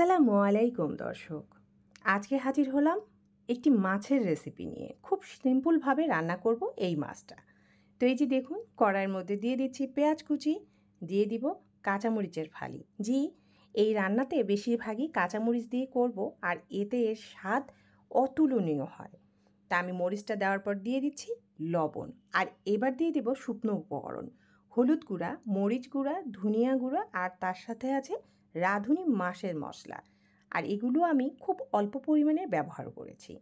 আসসালামু আলাইকুম দর্শক। আজকে হাজির হলাম একটি মাছের রেসিপি নিয়ে। খুব সিম্পলভাবে রান্না করব এই মাছটা। তো এই যে দেখুন, কড়াইয়ের মধ্যে দিয়ে দিচ্ছি পেঁয়াজ কুচি, দিয়ে দিব কাঁচামরিচের ফালি। জি, এই রান্নাতে বেশিরভাগই কাঁচামরিচ দিয়ে করব, আর এতে এর স্বাদ অতুলনীয় হয়। তা আমি মরিচটা দেওয়ার পর দিয়ে দিচ্ছি লবণ, আর এবার দিয়ে দিব শুকনো উপকরণ: হলুদ গুঁড়া, মরিচ গুঁড়া, ধনিয়া গুঁড়া, আর তার সাথে আছে রাঁধুনি মাছের মশলা। আর এগুলো আমি খুব অল্প পরিমাণে ব্যবহার করেছি।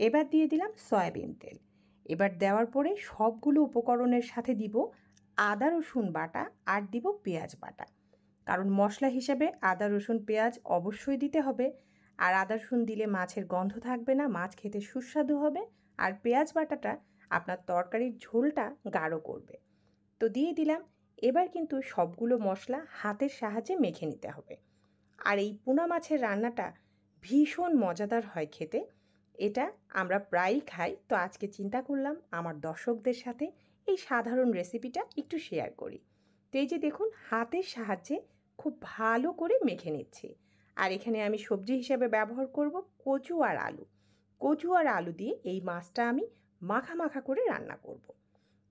এবার দিয়ে দিলাম সয়াবিন তেল। এবার দেওয়ার পরে সবগুলো উপকরণের সাথে দিব আদা রসুন বাটা, আর দিব পেঁয়াজ বাটা। কারণ মশলা হিসেবে আদা রসুন পেঁয়াজ অবশ্যই দিতে হবে। আর আদা রসুন দিলে মাছের গন্ধ থাকবে না, মাছ খেতে সুস্বাদু হবে। আর পেঁয়াজ বাটাটা আপনার তরকারির ঝোলটা গাঢ় করবে। তো দিয়ে দিলাম। এবার কিন্তু সবগুলো মশলা হাতের সাহায্যে মেখে নিতে হবে। আর এই পোনা মাছের রান্নাটা ভীষণ মজাদার হয় খেতে। এটা আমরা প্রায়ই খাই। তো আজকে চিন্তা করলাম আমার দর্শকদের সাথে এই সাধারণ রেসিপিটা একটু শেয়ার করি। তো এই যে দেখুন, হাতের সাহায্যে খুব ভালো করে মেখে নিচ্ছি। আর এখানে আমি সবজি হিসেবে ব্যবহার করব কচু আর আলু। কচু আর আলু দিয়ে এই মাছটা আমি মাখা মাখা করে রান্না করব।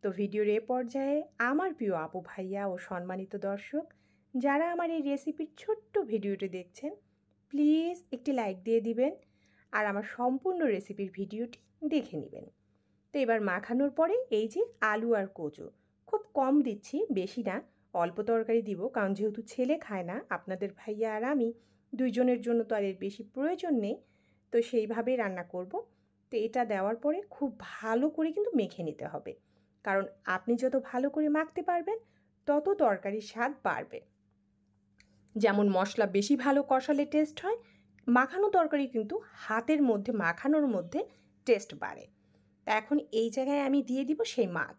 তো ভিডিওর এ পর্যায়ে আমার প্রিয় আপু ভাইয়া ও সম্মানিত দর্শক, যারা আমার এই রেসিপির ছোট্ট ভিডিওটি দেখছেন, প্লিজ একটি লাইক দিয়ে দিবেন, আর আমার সম্পূর্ণ রেসিপির ভিডিওটি দেখে নেবেন। তো এবার মাখানোর পরে এই যে আলু আর কচু খুব কম দিচ্ছি, বেশি না, অল্প তরকারি দিব, কারণ যেহেতু ছেলে খায় না, আপনাদের ভাইয়া আর আমি দুইজনের জন্য তো আর এর বেশি প্রয়োজন নেই। তো সেইভাবেই রান্না করব। তো এটা দেওয়ার পরে খুব ভালো করে কিন্তু মেখে নিতে হবে, কারণ আপনি যত ভালো করে মাখতে পারবেন তত তরকারির স্বাদ বাড়বে। যেমন মশলা বেশি ভালো কষালে টেস্ট হয়, মাখানো তরকারি কিন্তু হাতের মধ্যে মাখানোর মধ্যে টেস্ট বাড়ে। তা এখন এই জায়গায় আমি দিয়ে দিব সেই মাছ।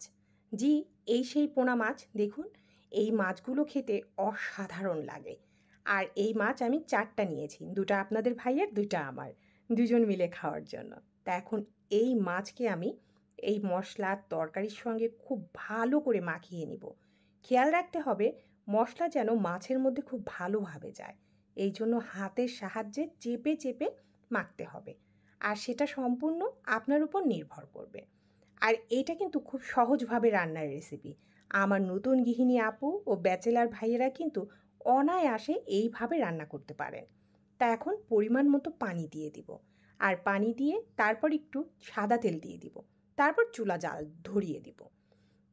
জি, এই সেই পোনা মাছ। দেখুন, এই মাছগুলো খেতে অসাধারণ লাগে। আর এই মাছ আমি 4টা নিয়েছি, 2টা আপনাদের ভাইয়ের, 2টা আমার, দুজন মিলে খাওয়ার জন্য। তা এখন এই মাছকে আমি এই মশলার তরকারির সঙ্গে খুব ভালো করে মাখিয়ে নিব। খেয়াল রাখতে হবে মশলা যেন মাছের মধ্যে খুব ভালোভাবে যায়, এই জন্য হাতের সাহায্যে চেপে চেপে মাখতে হবে। আর সেটা সম্পূর্ণ আপনার উপর নির্ভর করবে। আর এইটা কিন্তু খুব সহজভাবে রান্নার রেসিপি। আমার নতুন গৃহিণী আপু ও ব্যাচেলার ভাইয়েরা কিন্তু অনায়াসে এইভাবে রান্না করতে পারেন। তা এখন পরিমাণ মতো পানি দিয়ে দিব, আর পানি দিয়ে তারপর একটু সাদা তেল দিয়ে দিব, তারপর চুলা জাল ধরিয়ে দিব।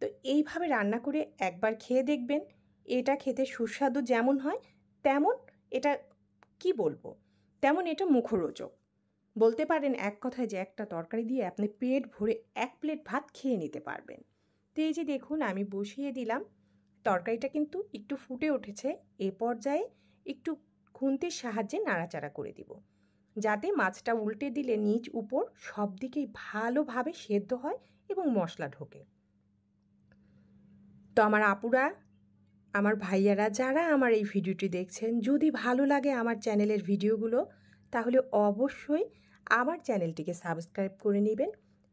তো এইভাবে রান্না করে একবার খেয়ে দেখবেন। এটা খেতে সুস্বাদু যেমন হয়, তেমন এটা কি বলবো, তেমন এটা মুখরোচক। বলতে পারেন এক কথায় যে একটা তরকারি দিয়ে আপনি পেট ভরে 1 প্লেট ভাত খেয়ে নিতে পারবেন। তো এই যে দেখুন, আমি বসিয়ে দিলাম। তরকারিটা কিন্তু একটু ফুটে উঠেছে। এ পর্যায়ে একটু খুন্তির সাহায্যে নাড়াচাড়া করে দিব, যাতে মাছটা উল্টে দিলে নিচ উপর সব দিকেই ভালোভাবে সেদ্ধ হয় এবং মশলা ঢোকে। তো আমার আপুরা, আমার ভাইয়ারা, যারা আমার এই ভিডিওটি দেখছেন, যদি ভালো লাগে আমার চ্যানেলের ভিডিওগুলো, তাহলে অবশ্যই আমার চ্যানেলটিকে সাবস্ক্রাইব করে নেবেন,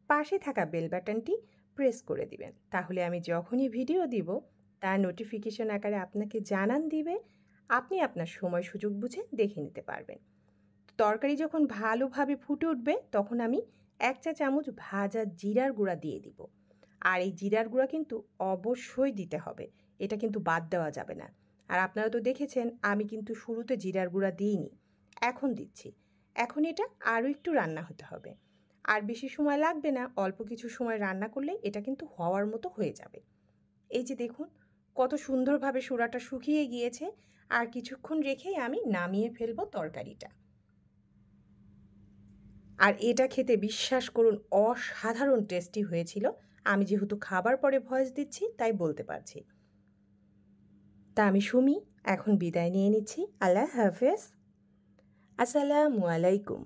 পাশে থাকা বেল বাটনটি প্রেস করে দিবেন। তাহলে আমি যখনই ভিডিও দিব তার নোটিফিকেশন আকারে আপনাকে জানান দিবে, আপনি আপনার সময় সুযোগ বুঝে দেখে নিতে পারবেন। তরকারি যখন ভালোভাবে ফুটে উঠবে তখন আমি 1 চা চামচ ভাজা জিরার গুঁড়া দিয়ে দিব। আর এই জিরার গুঁড়া কিন্তু অবশ্যই দিতে হবে, এটা কিন্তু বাদ দেওয়া যাবে না। আর আপনারা তো দেখেছেন আমি কিন্তু শুরুতে জিরার গুঁড়া দিইনি, এখন দিচ্ছি। এখন এটা আরও একটু রান্না হতে হবে, আর বেশি সময় লাগবে না, অল্প কিছু সময় রান্না করলে এটা কিন্তু হওয়ার মতো হয়ে যাবে। এই যে দেখুন, কত সুন্দরভাবে সুরাটা শুকিয়ে গিয়েছে। আর কিছুক্ষণ রেখেই আমি নামিয়ে ফেলবো তরকারিটা। আর এটা খেতে বিশ্বাস করুন অসাধারণ টেস্টি হয়েছিল। আমি যেহেতু খাবার পরে ভয়েস দিচ্ছি তাই বলতে পারছি। তা আমি সুমি এখন বিদায় নিয়ে নিচ্ছি। আল্লাহ হাফেজ। আসসালামু আলাইকুম।